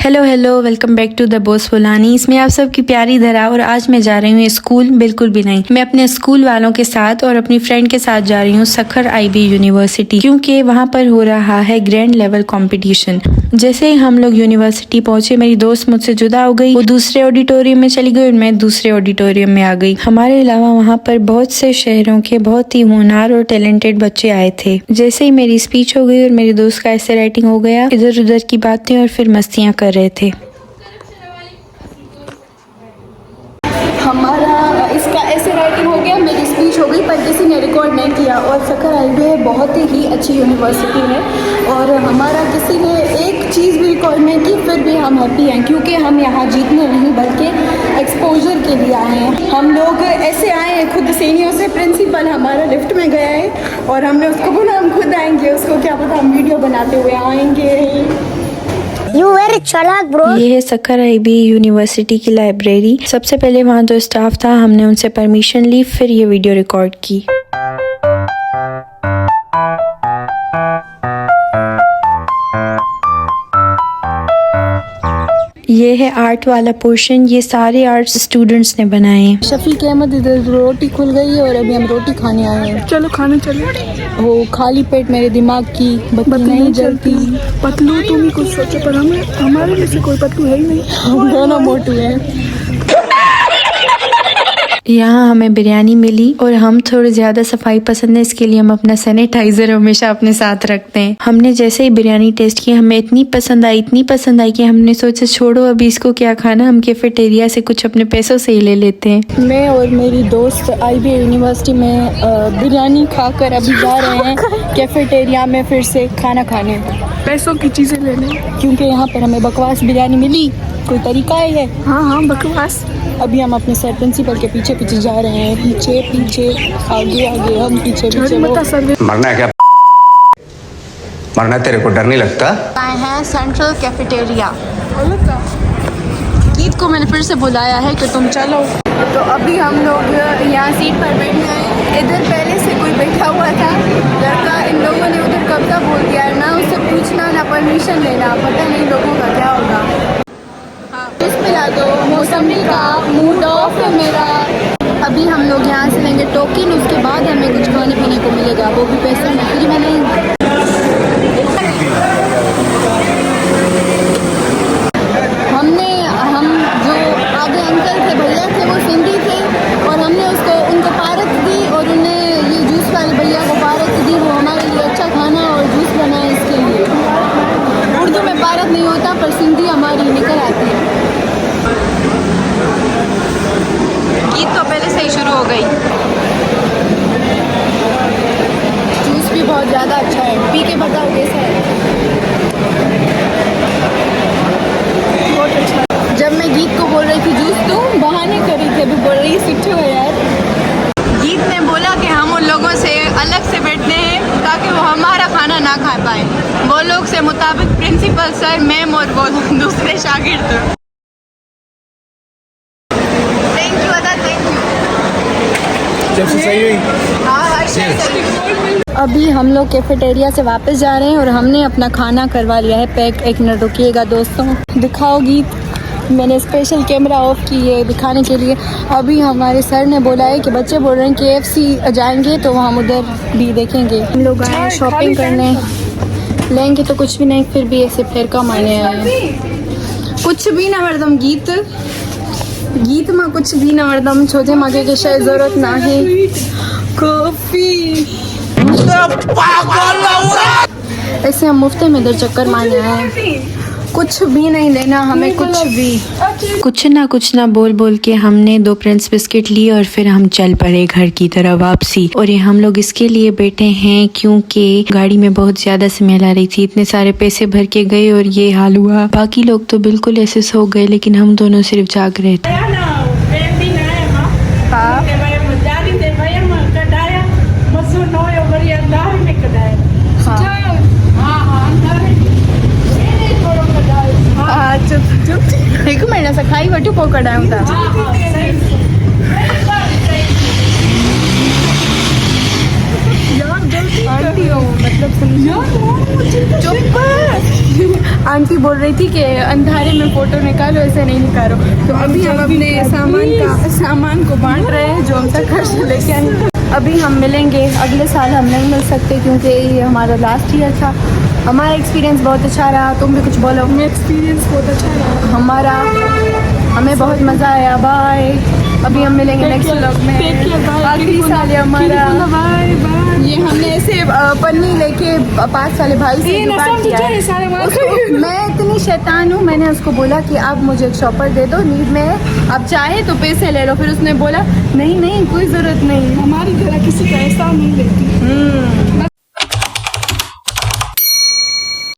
Hello welcome back to the boss फुलानी। इसमें आप सबकी प्यारी धरा और आज मैं जा रही हूँ स्कूल। बिल्कुल भी नहीं, मैं अपने स्कूल वालों के साथ और अपनी फ्रेंड के साथ जा रही हूँ सखर IB यूनिवर्सिटी, क्योंकि वहाँ पर हो रहा है ग्रैंड लेवल कंपटीशन। जैसे ही हम लोग यूनिवर्सिटी पहुंचे, मेरी दोस्त मुझसे जुदा हो गई। वो दूसरे ऑडिटोरियम में चली गई और मैं दूसरे ऑडिटोरियम में आ गई। हमारे अलावा वहाँ पर बहुत से शहरों के बहुत ही होनहार और टैलेंटेड बच्चे आए थे। जैसे ही मेरी स्पीच हो गई और मेरी दोस्त का ऐसे राइटिंग हो गया, इधर उधर की बातें और फिर मस्तियाँ कर रहे थे। हमारा इसका ऐसे राइटिंग हो गया, मेरी स्पीच हो गई, पर किसी ने रिकॉर्ड नहीं किया। और सखर IB बहुत ही अच्छी यूनिवर्सिटी है और हमारा किसी ने एक चीज़ भी रिकॉर्ड नहीं की, फिर भी हम हैप्पी हैं क्योंकि हम यहाँ जीतने नहीं बल्कि एक्सपोजर के लिए आए हैं। हम लोग ऐसे आए हैं खुद सीनियर से। प्रिंसिपल हमारा लिफ्ट में गया है और हमने उसको बोला हम खुद आएंगे, उसको क्या पता हम वीडियो बनाते हुए आएंगे। You very चालाक ब्रो। ये है सखर IB यूनिवर्सिटी की लाइब्रेरी। सबसे पहले वहाँ जो स्टाफ था, हमने उनसे परमिशन ली, फिर ये वीडियो रिकॉर्ड की। ये है आर्ट वाला पोर्शन, ये सारे आर्ट स्टूडेंट्स ने बनाए हैं। शफीक अहमद, इधर रोटी खुल गई है और अभी हम रोटी खाने आए हैं। चलो खाने चले। वो खाली पेट मेरे दिमाग की बत्ती नहीं जलती। पतलू तुम ही कुछ सोचो, पर हमारे में से कोई पतलू है ही नहीं, हम दोनों मोटू हैं। यहाँ हमें बिरयानी मिली और हम थोड़े ज्यादा सफाई पसंद है, इसके लिए हम अपना सैनिटाइजर हमेशा अपने साथ रखते हैं। हमने जैसे ही बिरयानी टेस्ट की, हमें इतनी पसंद आई कि हमने सोचा छोड़ो अभी इसको क्या खाना, हम कैफेटेरिया से कुछ अपने पैसों से ही ले लेते हैं। मैं और मेरी दोस्त IB यूनिवर्सिटी में बिरयानी खाकर अभी जा रहे हैं कैफेटेरिया में फिर से खाना खाने, पैसों की चीजें लेने। क्योंकि यहाँ पर हमें बकवास बिरयानी मिली। कोई तरीका है? हाँ बकवास। अभी हम अपने सर प्रिंसिपल के पीछे पीछे जा रहे हैं, पीछे पीछे आगे आगे हम पीछे पीछे। मरना है क्या? मरना तेरे को डर नहीं लगता? आए हैं सेंट्रल कैफेटेरिया। गीत को मैंने फिर से बुलाया है कि तुम चलो। तो अभी हम लोग यहाँ सीट पर बैठे हैं। इधर पहले से कोई बैठा हुआ था लड़का, इन लोगों ने उधर कब्जा बोल दिया, ना उससे पूछना ना परमिशन लेना, पता नहीं लोगों का क्या होगा। जूस पिला दो, मौसमी का मूड ऑफ है मेरा। अभी हम लोग यहाँ से लेंगे टोकन, उसके बाद हमें कुछ खाने पीने को मिलेगा, वो भी पैसे में फ्री में नहीं। हम जो आगे अंकल थे, भैया थे, वो सिंधी थे और हमने उनको पारक दी और उन्हें ये जूस वाले भैया को पारक दी। वो हमारे लिए अच्छा खाना और जूस बनाए इसके लिए। उर्दू में पारक नहीं होता पर सिंधी हमारी निकल आती है। गीत तो पहले से ही शुरू हो गई। जूस भी बहुत ज़्यादा अच्छा है, पी के बताओ कैसा है। बहुत अच्छा। जब मैं गीत को बोल रही थी जूस दूँ, बहाने कर रही थी, अभी बोल रही सीखो यार। गीत ने बोला कि हम उन लोगों से अलग से बैठते हैं ताकि वो हमारा खाना ना खा पाए। वो लोग से मुताबिक प्रिंसिपल सर, मैम और वो दूसरे शागिर्द। थैंक यू अदा, थैंक यू। अभी हम लोग कैफेटेरिया से वापस जा रहे हैं और हमने अपना खाना करवा लिया है पैक। एक मिनट रुकिएगा दोस्तों, दिखाओ गीत। मैंने स्पेशल कैमरा ऑफ की है दिखाने के लिए। अभी हमारे सर ने बोला है कि बच्चे बोल रहे हैं KFC जाएंगे तो हम उधर भी देखेंगे। हम लोग आए हैं शॉपिंग करने, लेंगे तो कुछ भी नहीं, फिर भी ऐसे फिर कम आने आए हैं। कुछ भी ना हरदम गीत में कुछ भी ना हरदम छोटे मगे के शायद जरूरत ना है। कॉफी ऐसे हम मुफ्त में इधर चक्कर मारने आए हैं। कुछ भी नहीं लेना हमें, कुछ ना बोल के हमने 2 प्रिंस बिस्किट लिए और फिर हम चल पड़े घर की तरफ वापसी। और ये हम लोग इसके लिए बैठे हैं क्योंकि गाड़ी में बहुत ज्यादा स्मेल आ रही थी। इतने सारे पैसे भर के गए और ये हाल हुआ। बाकी लोग तो बिल्कुल ऐसे सो गए, लेकिन हम दोनों सिर्फ जाग रहे थे। एक महीना से खाई वटू पकड़ा हूँ मतलब चुप। आंटी बोल रही थी कि अंधारे में फ़ोटो निकालो, ऐसे नहीं निकालो। तो अभी हम अपने सामान को बांट रहे हैं जो हम तक खर्च लेके आए। अभी हम मिलेंगे, अगले साल हम नहीं मिल सकते क्योंकि ये हमारा लास्ट ईयर था। हमारा एक्सपीरियंस बहुत अच्छा रहा। तुम भी कुछ बोलो। मेरा एक्सपीरियंस बहुत अच्छा रहा। हमें बहुत मज़ा आया। बाय। अभी हम मिलेंगे नेक्स्ट व्लॉग में। आखिरी साल है हमारा। Bye bye. ये हमने ऐसे पन्नी लेके 5 वाले भाई से जुगाड़ किया है। मैं इतनी शैतान हूँ, मैंने उसको बोला कि आप मुझे एक शॉपर दे दो, नीड में है, आप चाहे तो पैसे ले लो। फिर उसने बोला नहीं नहीं कोई ज़रूरत नहीं। हमारी तरह किसी का एहसान नहीं लेती।